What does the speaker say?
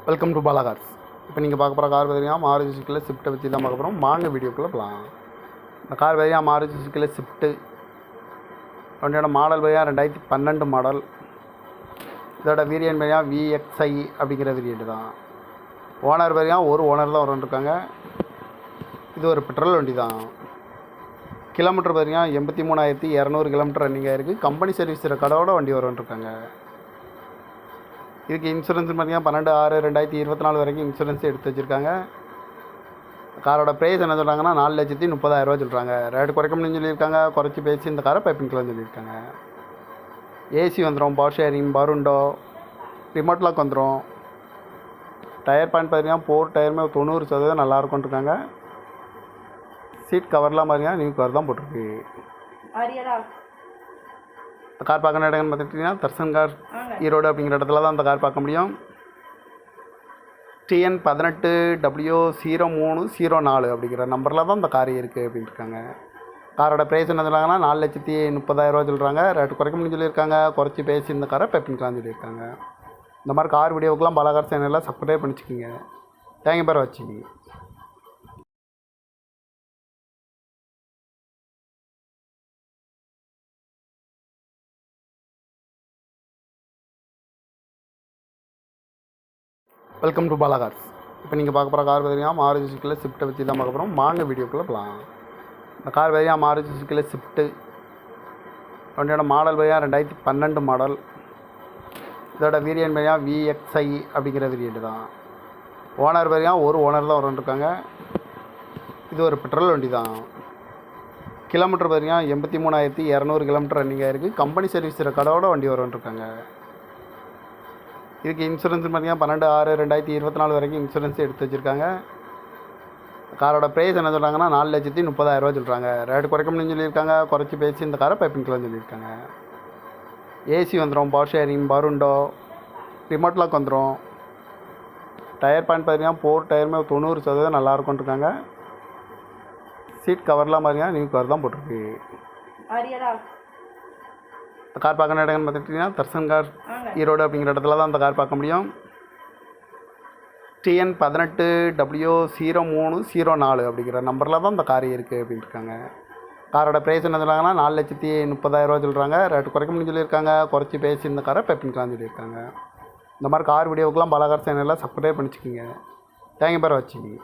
Welcome to Bala cars. இப்போ நீங்கள் பார்க்க போகிற கார் பார்த்தீங்கன்னா மாருதி சுசுக்கியில் ஸ்விஃப்ட்டை பற்றி தான் பார்க்க போகிறோம். வாங்க வீடியோக்குள்ளே போகலாம். இந்த கார் பார்த்தீங்கன்னா மாருதி சுசுக்கியில் ஸ்விஃப்ட்டு வண்டியோட மாடல் பார்த்தீங்கன்னா 2012 மாடல். இதோட வேரியன்ட் பார்த்தீங்கன்னா VXI அப்படிங்கிற வேரியன்ட் தான். ஓனர் பார்த்தீங்கன்னா ஒரு ஓனர் தான் வந்துருக்காங்க. இது ஒரு பெட்ரோல் வண்டி தான். கிலோமீட்டர் பார்த்தீங்கன்னா 83,200 கிலோமீட்டர் ரன்னிங் ஆகிருக்கு. கம்பெனி சர்வீஸ் ரெக்கார்டோட வண்டி வந்துருக்காங்க. இதுக்கு இன்சூரன்ஸ் பார்த்தீங்கன்னா 12/6/2024 வரைக்கும் இன்சூரன்ஸ் எடுத்து வச்சுருக்காங்க. காரோட ப்ரைஸ் என்ன சொல்கிறாங்கன்னா 4,30,000 சொல்கிறாங்க. ரேட்டு குறைக்க முடியும்னு சொல்லியிருக்காங்க. குறைச்சி பேசி இந்த காரை பைப்பிங்கலாம் சொல்லியிருக்காங்க. ஏசி வந்துடும், பவர் ஷேரிங், பருண்டோ, ரிமோட் லாக் வந்துடும். டயர் பாயிண்ட் பார்த்தீங்கன்னா 4 டயருமே 90% நல்லாயிருக்கும்னு இருக்காங்க. சீட் கவர்லாம் பார்த்தீங்கன்னா நியூ கவர் தான் போட்டிருக்கு. கார் பார்க்குற இடம்னு பார்த்துட்டிங்கன்னா தர்சன் கார் ஈரோடு அப்படிங்கிற இடத்துல தான் அந்த கார் பார்க்க முடியும். TN 18W0304 அப்படிங்கிற நம்பரில் தான் இந்த கார் இருக்குது அப்படின்னு இருக்காங்க. காரோட ப்ரைஸ் என்ன சொல்கிறாங்கன்னா 4,30,000 சொல்கிறாங்க. ரேட்டு குறைக்க முடியும்னு சொல்லியிருக்காங்க. குறைச்சி பேசி இந்த காரை பைப்பிங்கலாம் சொல்லியிருக்காங்க. இந்த மாதிரி கார் வீடியோவுக்குலாம் பாலா கார் சேனலில் சப்ஸ்கிரைப் பண்ணிச்சுக்கிங்க. தேங்க்யூ பேர் வச்சுக்கிங்க. Welcome to Bala cars. இப்போ நீங்கள் பார்க்க போகிற கார் பார்த்தீங்கன்னா மாருதி சுசுக்கியில் ஸ்விஃப்ட்டை பற்றி தான் பார்க்க போகிறோம். வாங்க வீடியோக்குள்ளே போகலாம். இந்த கார் பார்த்தீங்கன்னா மாருதி சுசுக்கியில் ஸ்விஃப்ட்டு வண்டியோட மாடல் பார்த்தீங்கன்னா 2012 மாடல். இதோட வேரியன்ட் பார்த்தீங்கன்னா VXI அப்படிங்கிற வேரியன்ட் தான். ஓனர் பார்த்தீங்கன்னா ஒரு ஓனர் தான் வந்துருக்காங்க. இது ஒரு பெட்ரோல் வண்டி தான். கிலோமீட்டர் பார்த்தீங்கன்னா 83,200 கிலோமீட்டர் ரன்னிங் ஆகிருக்கு. கம்பெனி சர்வீஸ் ரெக்கார்டோட வண்டி வந்துருக்காங்க. இதுக்கு இன்சூரன்ஸ் பார்த்தீங்கன்னா 12/6/2024 வரைக்கும் இன்சூரன்ஸ் எடுத்து வச்சுருக்காங்க. காரோட ப்ரைஸ் என்ன சொல்கிறாங்கன்னா 4,30,000 சொல்கிறாங்க. ரேட்டு குறைக்க முடியும்னு சொல்லியிருக்காங்க. குறைச்சி பேசி இந்த காரை பைப்பிங்கலாம் சொல்லியிருக்காங்க. ஏசி வந்துடும், பவர் ஷேரிங், பருண்டோ, ரிமோட் லாக் வந்துடும். டயர் பாயிண்ட் பார்த்தீங்கன்னா 4 டயருமே 90% நல்லாயிருக்கும்னு இருக்காங்க. சீட் கவர்லாம் பார்த்தீங்கன்னா நியூ கவர் தான் போட்டிருக்கு. கார் பார்க்குற இடம்னு பார்த்துட்டிங்கன்னா தர்சன் கார் ஈரோடு அப்படிங்கிற இடத்துல தான் அந்த கார் பார்க்க முடியும். TN 18W0304 அப்படிங்கிற நம்பரில் தான் இந்த கார் இருக்குது அப்படின்னு இருக்காங்க. காரோட ப்ரைஸ் என்ன சொல்கிறாங்கன்னா 4,30,000 சொல்கிறாங்க. ரேட்டு குறைக்க முடியும்னு சொல்லியிருக்காங்க. குறைச்சி பேசி இந்த காரை பைப்பிங்கலாம் சொல்லியிருக்காங்க. இந்த மாதிரி கார் வீடியோவுக்குலாம் பாலா கார் சேனலில் சப்ஸ்கிரைப் பண்ணிச்சுக்கிங்க. தேங்க்யூ பேர் வச்சுக்கிங்க.